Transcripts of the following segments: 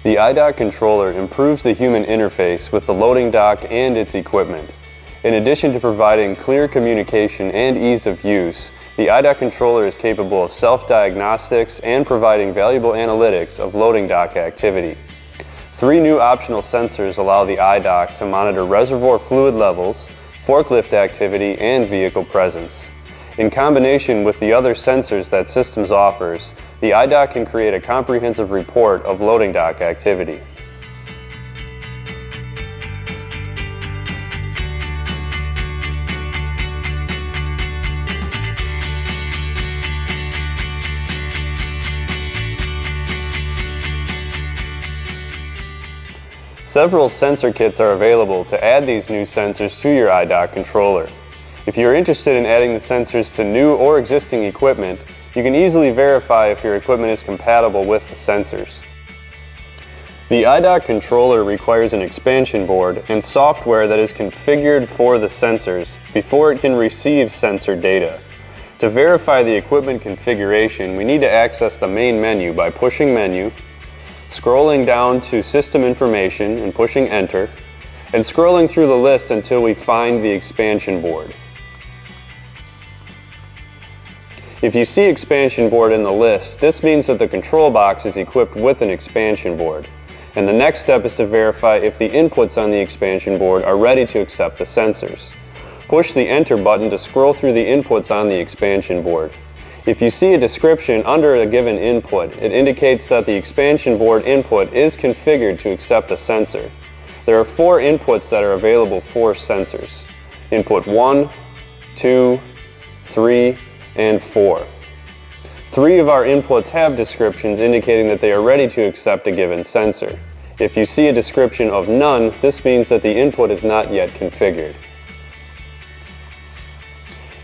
The iDock controller improves the human interface with the loading dock and its equipment. In addition to providing clear communication and ease of use, the iDock controller is capable of self-diagnostics and providing valuable analytics of loading dock activity. 3 new optional sensors allow the iDock to monitor reservoir fluid levels, forklift activity, and vehicle presence. In combination with the other sensors that Systems offers, the iDock can create a comprehensive report of loading dock activity. Several sensor kits are available to add these new sensors to your iDock controller. If you're interested in adding the sensors to new or existing equipment, you can easily verify if your equipment is compatible with the sensors. The iDock controller requires an expansion board and software that is configured for the sensors before it can receive sensor data. To verify the equipment configuration, we need to access the main menu by pushing Menu, scrolling down to System Information and pushing Enter, and scrolling through the list until we find the expansion board. If you see expansion board in the list, this means that the control box is equipped with an expansion board. And the next step is to verify if the inputs on the expansion board are ready to accept the sensors. Push the Enter button to scroll through the inputs on the expansion board. If you see a description under a given input, it indicates that the expansion board input is configured to accept a sensor. There are 4 inputs that are available for sensors: input 1, 2, 3, and 4. 3 of our inputs have descriptions indicating that they are ready to accept a given sensor. If you see a description of none, this means that the input is not yet configured.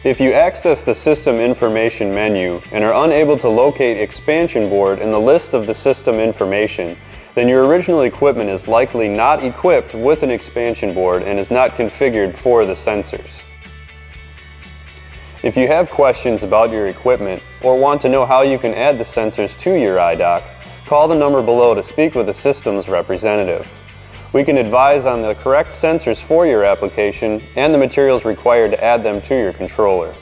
If you access the System Information menu and are unable to locate expansion board in the list of the system information, then your original equipment is likely not equipped with an expansion board and is not configured for the sensors. If you have questions about your equipment or want to know how you can add the sensors to your iDock, call the number below to speak with a Systems representative. We can advise on the correct sensors for your application and the materials required to add them to your controller.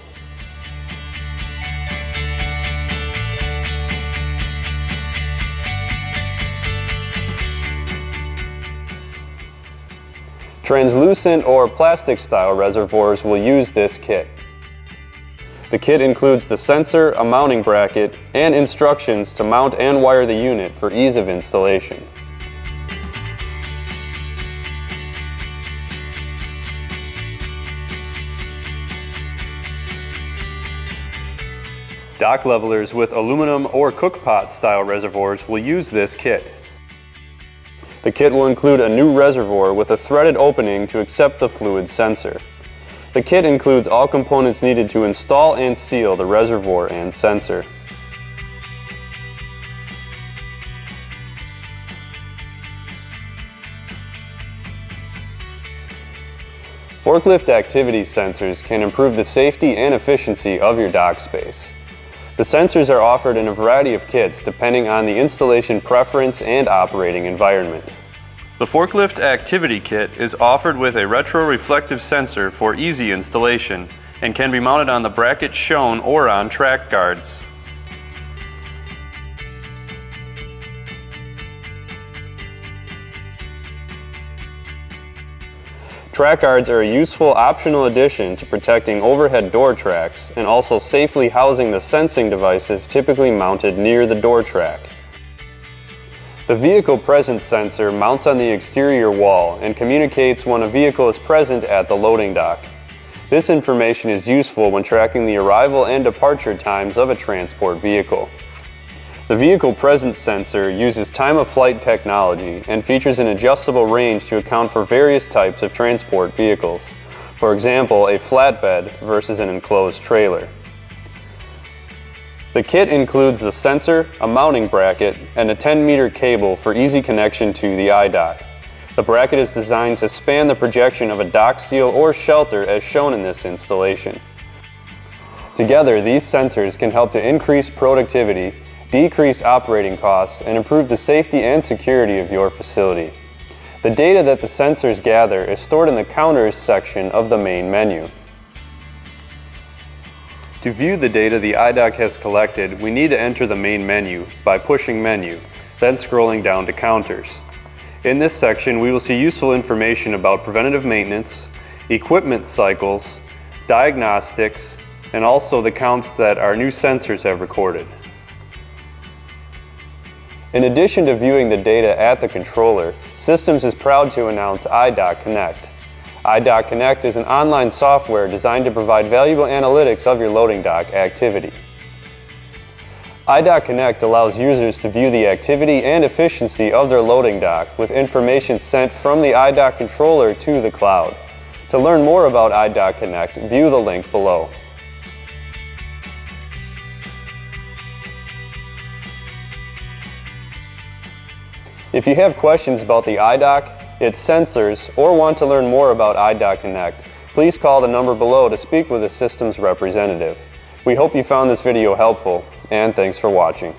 Translucent or plastic style reservoirs will use this kit. The kit includes the sensor, a mounting bracket, and instructions to mount and wire the unit for ease of installation. Dock levelers with aluminum or cookpot style reservoirs will use this kit. The kit will include a new reservoir with a threaded opening to accept the fluid sensor. The kit includes all components needed to install and seal the reservoir and sensor. Forklift activity sensors can improve the safety and efficiency of your dock space. The sensors are offered in a variety of kits depending on the installation preference and operating environment. The Forklift Activity Kit is offered with a retro-reflective sensor for easy installation and can be mounted on the bracket shown or on track guards. Track guards are a useful optional addition to protecting overhead door tracks and also safely housing the sensing devices typically mounted near the door track. The vehicle presence sensor mounts on the exterior wall and communicates when a vehicle is present at the loading dock. This information is useful when tracking the arrival and departure times of a transport vehicle. The vehicle presence sensor uses time-of-flight technology and features an adjustable range to account for various types of transport vehicles. For example, a flatbed versus an enclosed trailer. The kit includes the sensor, a mounting bracket, and a 10-meter cable for easy connection to the iDock. The bracket is designed to span the projection of a dock steel or shelter as shown in this installation. Together, these sensors can help to increase productivity decrease operating costs, and improve the safety and security of your facility. The data that the sensors gather is stored in the Counters section of the main menu. To view the data the iDock has collected, we need to enter the main menu by pushing Menu, then scrolling down to Counters. In this section, we will see useful information about preventative maintenance, equipment cycles, diagnostics, and also the counts that our new sensors have recorded. In addition to viewing the data at the controller, Systems is proud to announce iDock Connect. iDock Connect is an online software designed to provide valuable analytics of your loading dock activity. iDock Connect allows users to view the activity and efficiency of their loading dock with information sent from the iDock controller to the cloud. To learn more about iDock Connect, view the link below. If you have questions about the iDock, its sensors, or want to learn more about iDock Connect, please call the number below to speak with a Systems representative. We hope you found this video helpful, and thanks for watching.